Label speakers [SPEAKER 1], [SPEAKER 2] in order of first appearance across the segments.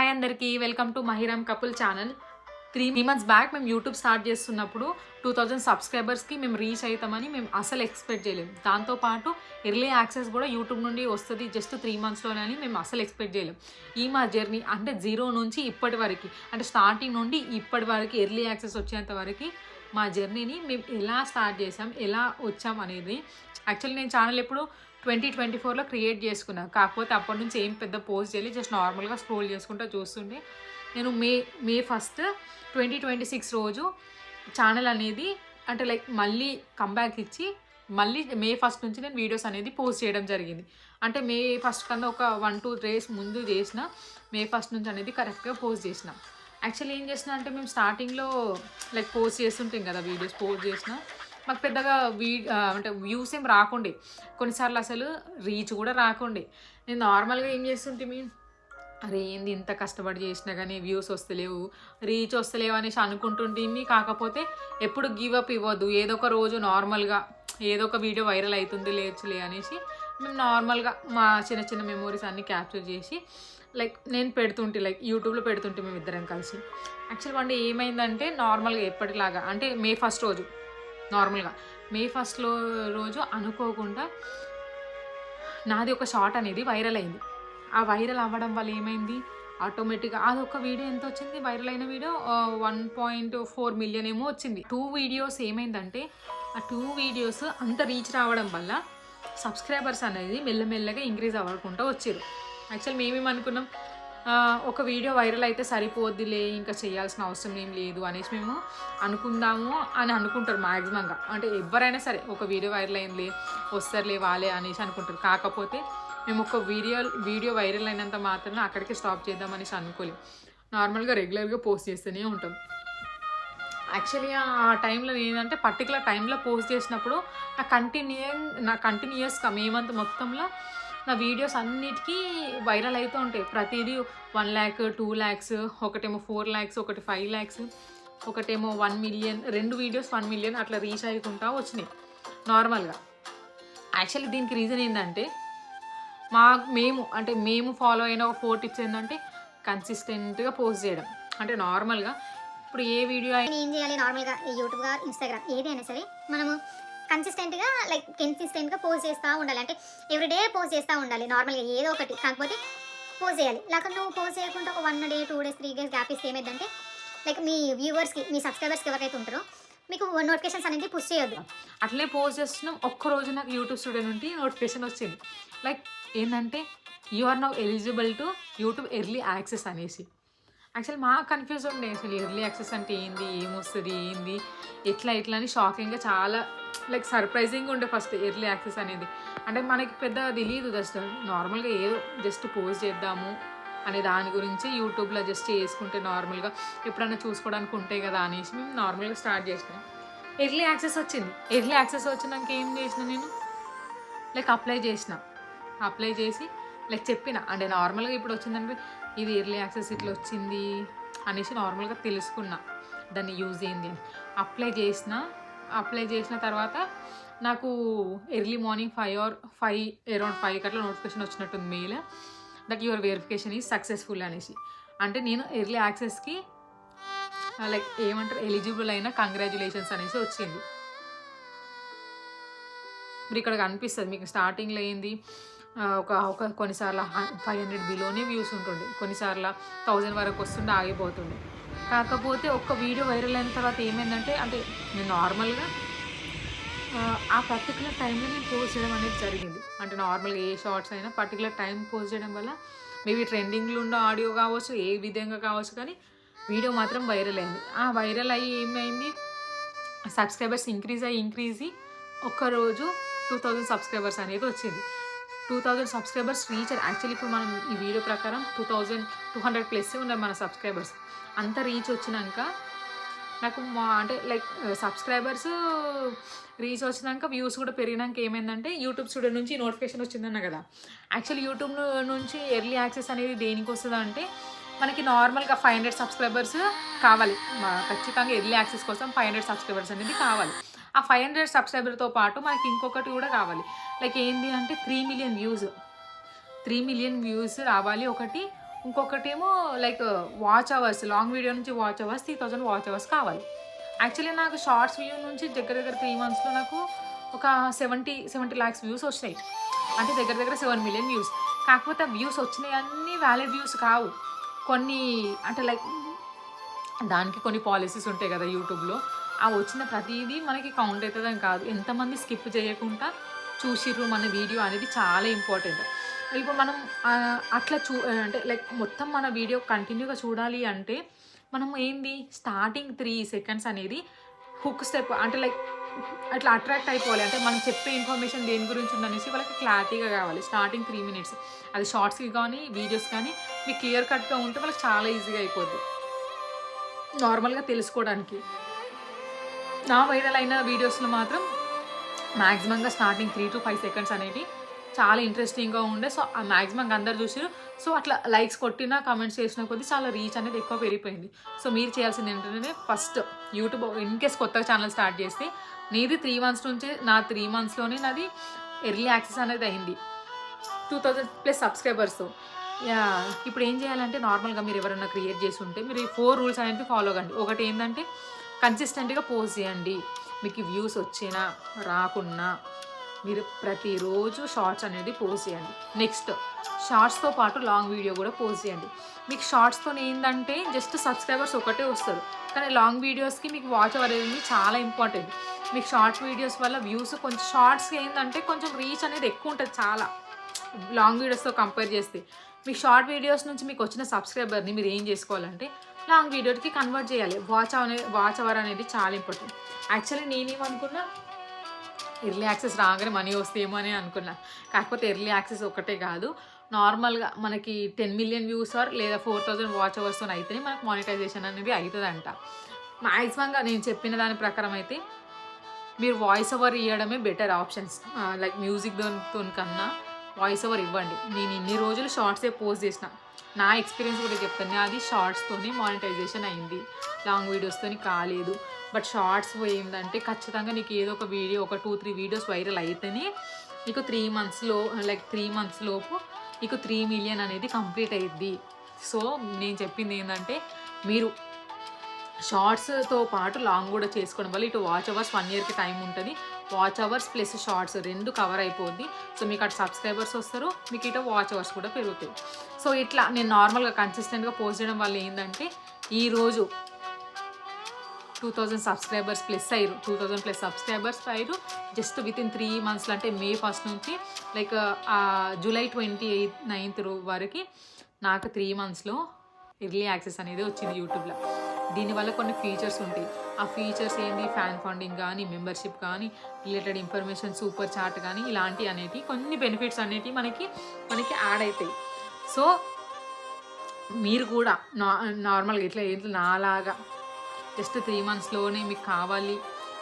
[SPEAKER 1] Hi అందరికీ welcome to Mahiram couple channel. 3 months back మేము YouTube start చేస్తున్నప్పుడు 2000 సబ్స్క్రైబర్స్కి మేము రీచ్ అవుతామని మేము అసలు ఎక్స్పెక్ట్ చేయలేము. దాంతోపాటు ఎర్లీ యాక్సెస్ కూడా యూట్యూబ్ నుండి వస్తుంది జస్ట్ 3 monthsలోనే అని మేము అసలు ఎక్స్పెక్ట్ చేయలేము. ఈ మా జర్నీ అంటే 0 నుంచి ఇప్పటి వరకు, అంటే స్టార్టింగ్ నుండి ఇప్పటి వరకు ఎర్లీ యాక్సెస్ వచ్చేంత వరకు మా జర్నీని మేము ఎలా స్టార్ట్ చేసాం, ఎలా వచ్చాం అనేది. యాక్చువల్లీ నేను ఛానల్ ఎప్పుడు 2024లో క్రియేట్ చేసుకున్నాను. కాకపోతే అప్పటి నుంచి ఏం పెద్ద పోస్ట్ చేయలేదు, జస్ట్ నార్మల్గా స్క్రోల్ చేసుకుంటూ చూస్తుంటే నేను మే 1st 2026 రోజు ఛానల్ అనేది అంటే లైక్ మళ్ళీ కంబ్యాక్ ఇచ్చి మళ్ళీ మే 1st నుంచి నేను వీడియోస్ అనేది పోస్ట్ చేయడం జరిగింది. అంటే మే 1st కన్నా ఒక 1-2 days ముందు చేసిన, మే 1st నుంచి అనేది కరెక్ట్గా పోస్ట్ చేసిన. యాక్చువల్లీ ఏం చేసిన అంటే మేము స్టార్టింగ్లో లైక్ పోస్ట్ చేస్తుంటాం కదా, వీడియోస్ పోస్ట్ చేసిన మాకు పెద్దగా అంటే వ్యూస్ ఏం రాకుండే, కొన్నిసార్లు అసలు రీచ్ కూడా రాకుండే. నేను నార్మల్గా ఏం చేస్తుంటే అరే ఏంది ఇంత కష్టపడి చేసినా కానీ వ్యూస్ వస్తలేవు, రీచ్ వస్తలేవు అనేసి అనుకుంటుంటే, కాకపోతే ఎప్పుడు గివ్ అప్ ఇవ్వద్దు, ఏదో ఒక రోజు నార్మల్గా ఏదో ఒక వీడియో వైరల్ అవుతుంది లేచులే అనేసి మేము నార్మల్గా మా చిన్న చిన్న మెమోరీస్ అన్నీ క్యాప్చర్ చేసి లైక్ నేను పెడుతుంటే, లైక్ యూట్యూబ్లో పెడుతుంటే మేము ఇద్దరం కలిసి. యాక్చువల్ వన్ డే ఏమైందంటే నార్మల్గా ఎప్పటిలాగా అంటే మే 1st రోజు నార్మల్గా మే 1st రోజు అనుకోకుండా నాది ఒక షార్ట్ అనేది వైరల్ అయింది. ఆ వైరల్ అవ్వడం వల్ల ఏమైంది, ఆటోమేటిక్గా అదొక వీడియో ఎంత వచ్చింది, వైరల్ అయిన వీడియో 1.4 million ఏమో వచ్చింది. 2 videos ఏమైందంటే ఆ 2 videos అంత రీచ్ రావడం వల్ల సబ్స్క్రైబర్స్ అనేది మెల్లమెల్లగా ఇంక్రీజ్ అవ్వకుండా వచ్చారు. యాక్చువల్ మేమేమనుకున్నాం, ఒక వీడియో వైరల్ అయితే సరిపోద్దిలే, ఇంకా చేయాల్సిన అవసరం ఏం లేదు అనేసి మేము అనుకుందాము అని అనుకుంటారు మ్యాక్సిమంగా. అంటే ఎవరైనా సరే ఒక వీడియో వైరల్ అయిందిలే, వస్తారులే వాళ్ళే అనేసి అనుకుంటారు. కాకపోతే మేము ఒక వీడియో వైరల్ అయినంత మాత్రాన అక్కడికి స్టాప్ చేద్దాం అనేసి అనుకోలేము. నార్మల్గా రెగ్యులర్గా పోస్ట్ చేస్తూనే ఉంటాం. యాక్చువల్లీ ఆ టైంలో ఏంటంటే పర్టికులర్ టైంలో పోస్ట్ చేసినప్పుడు నా కంటిన్యూయస్గా మేమంతా మొత్తంలో నా వీడియోస్ అన్నిటికీ వైరల్ అవుతూ ఉంటాయి. ప్రతిదీ 1 lakh 2 lakhs, ఒకటేమో 4 lakhs, ఒకటి 5 lakhs, ఒకటేమో 1 million, 2 videos 1 million అట్లా రీచ్ అయ్యకుండా వచ్చినాయి నార్మల్గా. యాక్చువల్లీ దీనికి రీజన్ ఏంటంటే మేము ఫాలో అయిన ఒక 4 tips ఏంటంటే కన్సిస్టెంట్గా పోస్ట్ చేయడం. అంటే నార్మల్గా ఇప్పుడు ఏ వీడియో
[SPEAKER 2] ఏం చేయాలి, నార్మల్గా యూట్యూబ్ ఇన్స్టాగ్రామ్ ఏదైనా సరే మనము కన్సిస్టెంట్గా పోస్ట్ చేస్తూ ఉండాలి. అంటే ఎవ్రీడే పోస్ట్ చేస్తూ ఉండాలి నార్మల్గా ఏదో ఒకటి, కాకపోతే పోస్ట్ చేయాలి. లేకపోతే నువ్వు పోస్ట్ చేయకుండా ఒక 1 day 2 days 3 days గ్యాప్ ఇస్తే ఏమైందంటే లైక్ మీ వ్యూవర్స్కి, మీ సబ్స్క్రైబర్స్కి ఎవరైతే ఉంటారో మీకు నోటిఫికేషన్స్ అనేది పుష్ చేయొద్దు.
[SPEAKER 1] అట్లే పోస్ట్ చేస్తున్నాం. ఒక్కరోజు నాకు యూట్యూబ్ స్టూడియో నుండి నోటిఫికేషన్ వచ్చింది, లైక్ ఏంటంటే you are now eligible to YouTube early access అనేసి. యాక్చువల్లీ మాకు కన్ఫ్యూజ్ ఉండే, అసలు ఎర్లీ యాక్సెస్ అంటే ఏంది, ఏమొస్తుంది, ఏంది, ఎట్లా అని షాకింగ్గా చాలా లైక్ సర్ప్రైజింగ్గా ఉండే ఫస్ట్ ఎర్లీ యాక్సెస్ అనేది. అంటే మనకి పెద్ద తెలియదు, జస్ట్ నార్మల్గా ఏదో జస్ట్ పోస్ట్ చేద్దాము అనే దాని గురించి యూట్యూబ్లో జస్ట్ చేసుకుంటే నార్మల్గా ఎప్పుడైనా చూసుకోవడానికి ఉంటాయి కదా అనేసి మేము నార్మల్గా స్టార్ట్ చేసినాం. ఎర్లీ యాక్సెస్ వచ్చింది. ఎర్లీ యాక్సెస్ వచ్చినాక ఏం చేసిన, నేను లైక్ అప్లై చేసి లైక్ చెప్పిన, అంటే నార్మల్గా ఇప్పుడు వచ్చిందంటే ఇది ఎర్లీ యాక్సెస్ ఇట్లా వచ్చింది అనేసి నార్మల్గా తెలుసుకున్నా దాన్ని యూజ్ ఏంది అని. అప్లై చేసిన తర్వాత నాకు ఎర్లీ మార్నింగ్ 5 అట్లా నోటిఫికేషన్ వచ్చినట్టుంది mail that your verification is successful అనేసి. అంటే నేను ఎర్లీ యాక్సెస్కి లైక్ ఏమంటారు ఎలిజిబుల్ అయిన కంగ్రాచులేషన్స్ అనేసి వచ్చింది. మీరు ఇక్కడ కనిపిస్తుంది మీకు స్టార్టింగ్లో ఏంది, ఒక కొన్నిసార్లు 500 బిలోనే వ్యూస్ ఉంటుండే, కొన్నిసార్లు 1000 వరకు వస్తుండే ఆగిపోతుండే. కాకపోతే ఒక్క వీడియో వైరల్ అయిన తర్వాత ఏమైందంటే, అంటే నేను నార్మల్గా ఆ పర్టికులర్ టైంలో నేను పోస్ట్ చేయడం అనేది జరిగింది. అంటే నార్మల్గా ఏ షార్ట్స్ అయినా పర్టికులర్ టైం పోస్ట్ చేయడం వల్ల మేబీ ట్రెండింగ్లో ఉన్న ఆడియో కావచ్చు, ఏ విధంగా కావచ్చు, కానీ వీడియో మాత్రం వైరల్ అయింది. ఆ వైరల్ అయ్యి ఏమైంది, సబ్స్క్రైబర్స్ ఇంక్రీజ్ అయ్యి ఒక్కరోజు 2000 సబ్స్క్రైబర్స్ అనేది వచ్చింది. 2000 సబ్స్క్రైబర్స్ రీచ్. యాక్చువల్లీ ఇప్పుడు మనం ఈ వీడియో ప్రకారం 2200+ ఉన్నారు మన సబ్స్క్రైబర్స్. అంత రీచ్ వచ్చినాక నాకు అంటే లైక్ సబ్స్క్రైబర్స్ రీచ్ వచ్చినాక వ్యూస్ కూడా పెరిగినాక ఏమైందంటే యూట్యూబ్ స్టూడియో నుంచి నోటిఫికేషన్ వచ్చిందన్న కదా. యాక్చువల్లీ యూట్యూబ్ నుంచి ఎర్లీ యాక్సెస్ అనేది దేనికి వస్తుంది అంటే, మనకి నార్మల్గా 500 సబ్స్క్రైబర్స్ కావాలి, ఖచ్చితంగా ఎర్లీ యాక్సెస్ కోసం 500 సబ్స్క్రైబర్స్ అనేది కావాలి. ఆ 500 సబ్స్క్రైబర్తో పాటు మనకి ఇంకొకటి కూడా కావాలి, లైక్ ఏంటి అంటే 3 million వ్యూస్ రావాలి ఒకటి. ఇంకొకటేమో like watch hours, long video నుంచి వాచ్ అవర్స్ 3000 వాచ్ అవర్స్ కావాలి. యాక్చువల్లీ నాకు షార్ట్స్ వ్యూ నుంచి దగ్గర దగ్గర 3 monthsలో నాకు ఒక 70 lakhs వ్యూస్ వచ్చినాయి. అంటే దగ్గర దగ్గర 7 million వ్యూస్. కాకపోతే ఆ వ్యూస్ వచ్చినాయి అన్నీ వ్యాలిడ్ వ్యూస్ కావు. కొన్ని అంటే లైక్ దానికి కొన్ని పాలసీస్ ఉంటాయి కదా యూట్యూబ్లో. ఆ వచ్చిన ప్రతిదీ మనకి కౌంట్ అవుతుందని కాదు, ఎంతమంది స్కిప్ చేయకుండా చూసిర్రు మన వీడియో అనేది చాలా ఇంపార్టెంట్. ఇప్పుడు మనం అట్లా అంటే లైక్ మొత్తం మన వీడియో కంటిన్యూగా చూడాలి అంటే మనం ఏంది స్టార్టింగ్ 3 seconds అనేది హుక్ స్టెప్ అంటే లైక్ అట్లా అట్రాక్ట్ అయిపోవాలి. అంటే మనం చెప్పే ఇన్ఫర్మేషన్ దేని గురించి ఉందనేసి వాళ్ళకి క్లారిటీగా కావాలి. స్టార్టింగ్ 3 minutes అది షార్ట్స్కి కానీ వీడియోస్ కానీ మీకు క్లియర్ కట్గా ఉంటే వాళ్ళకి చాలా ఈజీగా అయిపోద్ది నార్మల్గా తెలుసుకోవడానికి. నా వైరల్ అయిన వీడియోస్లో మాత్రం మ్యాక్సిమంగా స్టార్టింగ్ 3 to 5 seconds అనేది చాలా ఇంట్రెస్టింగ్గా ఉండే. సో ఆ మ్యాక్సిమంగా అందరు చూసారు. సో అట్లా లైక్స్ కొట్టినా కమెంట్స్ చేసిన కొద్దీ చాలా రీచ్ అనేది ఎక్కువ పెరిగిపోయింది. సో మీరు చేయాల్సింది ఏంటంటే ఫస్ట్ యూట్యూబ్ ఇన్ కేస్ కొత్తగా ఛానల్ స్టార్ట్ చేస్తే నీది 3 months నుంచే, నా 3 monthsలోనే నాది ఎర్లీ యాక్సెస్ అనేది అయింది 2000+ సబ్స్క్రైబర్స్. ఇప్పుడు ఏం చేయాలంటే నార్మల్గా మీరు ఎవరైనా క్రియేట్ చేసి ఉంటే మీరు ఈ 4 rules అనేది ఫాలో కండి. ఒకటి ఏంటంటే కన్సిస్టెంట్గా పోస్ట్ చేయండి. మీకు వ్యూస్ వచ్చినా రాకున్నా మీరు ప్రతిరోజు షార్ట్స్ అనేది పోస్ట్ చేయండి. నెక్స్ట్ షార్ట్స్తో పాటు లాంగ్ వీడియో కూడా పోస్ట్ చేయండి. మీకు షార్ట్స్తో ఏంటంటే జస్ట్ సబ్స్క్రైబర్స్ ఒకటే వస్తారు, కానీ లాంగ్ వీడియోస్కి మీకు వాచ్ అవర్ అనేది చాలా ఇంపార్టెంట్. మీకు షార్ట్స్ వీడియోస్ వల్ల వ్యూస్ కొంచెం షార్ట్స్కి ఏంటంటే కొంచెం రీచ్ అనేది ఎక్కువ ఉంటుంది చాలా లాంగ్ వీడియోస్తో కంపేర్ చేస్తే. మీ షార్ట్ వీడియోస్ నుంచి మీకు వచ్చిన సబ్స్క్రైబర్ని మీరు ఏం చేసుకోవాలంటే లాంగ్ వీడియోకి కన్వర్ట్ చేయాలి. వాచ్ అవర్ అనేది చాలా ఇంపార్టెంట్. యాక్చువల్లీ నేనేమనుకున్నా ఎర్లీ యాక్సెస్ రాగానే మనీ వస్తేమో అని అనుకున్నా. కాకపోతే ఎర్లీ యాక్సెస్ ఒకటే కాదు, నార్మల్గా మనకి 10 million వ్యూస్ లేదా 4000 వాచ్ అవర్స్తో అయితేనే మనకు మానిటైజేషన్ అనేది అవుతుందంట. మ్యాక్సిమంగా నేను చెప్పిన దాని ప్రకారం అయితే మీరు వాయిస్ ఓవర్ ఇవ్వడమే బెటర్ ఆప్షన్స్. లైక్ మ్యూజిక్ దానితో కన్నా వాయిస్ ఓవర్ ఇవ్వండి. నేను ఇన్ని రోజులు షార్ట్సే పోస్ట్ చేసిన, నా ఎక్స్పీరియన్స్ కూడా చెప్తాను. అది షార్ట్స్తోనే మానిటైజేషన్ అయింది, లాంగ్ వీడియోస్తో కాలేదు. బట్ షార్ట్స్ ఏంటంటే ఖచ్చితంగా నీకు ఏదో ఒక వీడియో, ఒక 2-3 వీడియోస్ వైరల్ అయితేనే నీకు 3 months లోపు నీకు 3 million అనేది కంప్లీట్ అయ్యిద్ది. సో నేను చెప్పింది ఏంటంటే మీరు షార్ట్స్తో పాటు లాంగ్ కూడా చేసుకోవడం వల్ల ఇటు వాచ్ అవర్స్ 1 yearకి టైం ఉంటుంది. Watch hours plus shorts 2 cover అయిపోద్ది. సో మీకు అటు సబ్స్క్రైబర్స్ వస్తారు, మీకు ఇటు వాచ్ అవర్స్ కూడా పెరుగుతాయి. సో ఇట్లా నేను నార్మల్గా కన్సిస్టెంట్గా పోస్ట్ చేయడం వల్ల ఏంటంటే ఈరోజు 2000 సబ్స్క్రైబర్స్ ప్లస్ అయ్యారు. 2000+ సబ్స్క్రైబర్స్ అయ్యారు జస్ట్ వితిన్ 3 months. అంటే May 1st నుంచి లైక్ July 29th వరకు నాకు 3 monthsలో ఎర్లీ యాక్సెస్ అనేది వచ్చింది యూట్యూబ్లో. దీనివల్ల కొన్ని ఫీచర్స్ ఉంటాయి. ఆ ఫీచర్స్ ఏంటి, ఫ్యాన్ ఫండింగ్ కానీ, మెంబర్షిప్ కానీ, రిలేటెడ్ ఇన్ఫర్మేషన్, సూపర్ చాట్ కానీ, ఇలాంటివి అనేవి కొన్ని బెనిఫిట్స్ అనేవి మనకి యాడ్ అవుతాయి. సో మీరు కూడా నార్మల్గా ఇట్లా నాలాగా జస్ట్ 3 monthsలోనే మీకు కావాలి,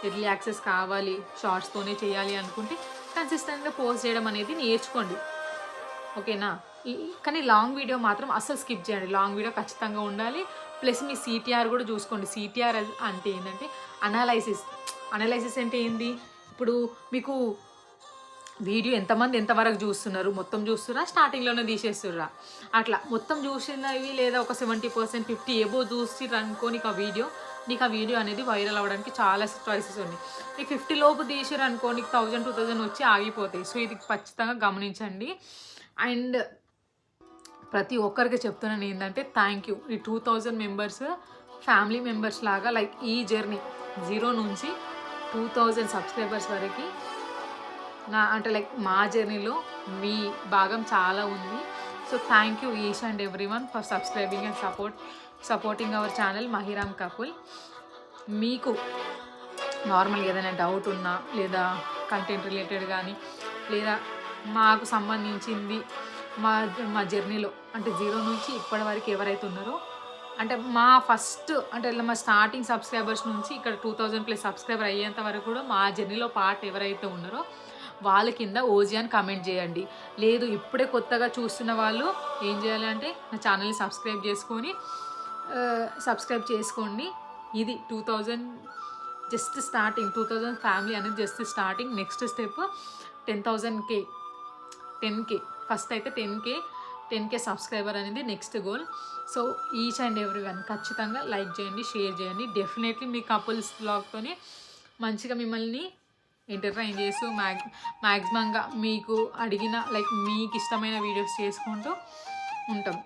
[SPEAKER 1] ఎర్లీ యాక్సెస్ కావాలి, షార్ట్స్తోనే చేయాలి అనుకుంటే కన్సిస్టెంట్గా పోస్ట్ చేయడం అనేది నేర్చుకోండి, ఓకేనా. కానీ లాంగ్ వీడియో మాత్రం అస్సలు స్కిప్ చేయండి. లాంగ్ వీడియో ఖచ్చితంగా ఉండాలి. ప్లస్ మీ సిటిఆర్ కూడా చూసుకోండి. సిటిఆర్ అంటే ఏంటంటే అనాలైసిస్ అంటే ఏంది, ఇప్పుడు మీకు వీడియో ఎంతవరకు చూస్తున్నారు, మొత్తం చూస్తురా, స్టార్టింగ్లోనే తీసేస్తుర్రా, అట్లా మొత్తం చూసినవి లేదా ఒక 70%, 50 ఎబో చూసిర్రు అనుకో, నీకు ఆ వీడియో అనేది వైరల్ అవ్వడానికి చాలా చాయిసెస్ ఉన్నాయి. నీకు 50 లోపు తీసిర్రు అనుకో, నీకు 1000, 2000 వచ్చి ఆగిపోతాయి. సో ఇది ఖచ్చితంగా గమనించండి. అండ్ ప్రతి ఒక్కరికి చెప్తున్నాను ఏంటంటే థ్యాంక్ యూ. ఈ 2000 మెంబర్స్ ఫ్యామిలీ మెంబర్స్ లాగా లైక్ ఈ జర్నీ 0 నుంచి 2000 సబ్స్క్రైబర్స్ వరకు అంటే లైక్ మా జర్నీలో మీ భాగం చాలా ఉంది. So thank you each and everyone for subscribing and supporting our channel Mahiram couple. మీకు నార్మల్గా ఏదైనా డౌట్ ఉన్నా లేదా కంటెంట్ రిలేటెడ్ కానీ లేదా మాకు సంబంధించింది మా జర్నీలో అంటే 0 నుంచి ఇప్పటి వరకు ఎవరైతే ఉన్నారో, అంటే మా ఫస్ట్ అంటే మా స్టార్టింగ్ సబ్స్క్రైబర్స్ నుంచి ఇక్కడ 2000+ సబ్స్క్రైబర్ అయ్యేంత వరకు కూడా మా జర్నీలో పార్ట్ ఎవరైతే ఉన్నారో వాళ్ళ కింద ఓజీ అని కమెంట్ చేయండి. లేదు ఇప్పుడే కొత్తగా చూస్తున్న వాళ్ళు ఏం చేయాలి అంటే నా ఛానల్ని సబ్స్క్రైబ్ చేసుకోండి. ఇది 2000 జస్ట్ స్టార్టింగ్. 2000 ఫ్యామిలీ అనేది just starting. Next step 10K first అయితే 10K 10K సబ్స్క్రైబర్ అనేది next goal. So each and every one ఖచ్చితంగా లైక్ చేయండి, షేర్ చేయండి. డెఫినెట్లీ మీ కపుల్స్ బ్లాగ్తోని మంచిగా మిమ్మల్ని ఎంటర్టైన్ చేస్తూ మ్యాక్సిమంగా మీకు అడిగిన లైక్ మీకు ఇష్టమైన వీడియోస్ చేసుకుంటూ ఉంటాం.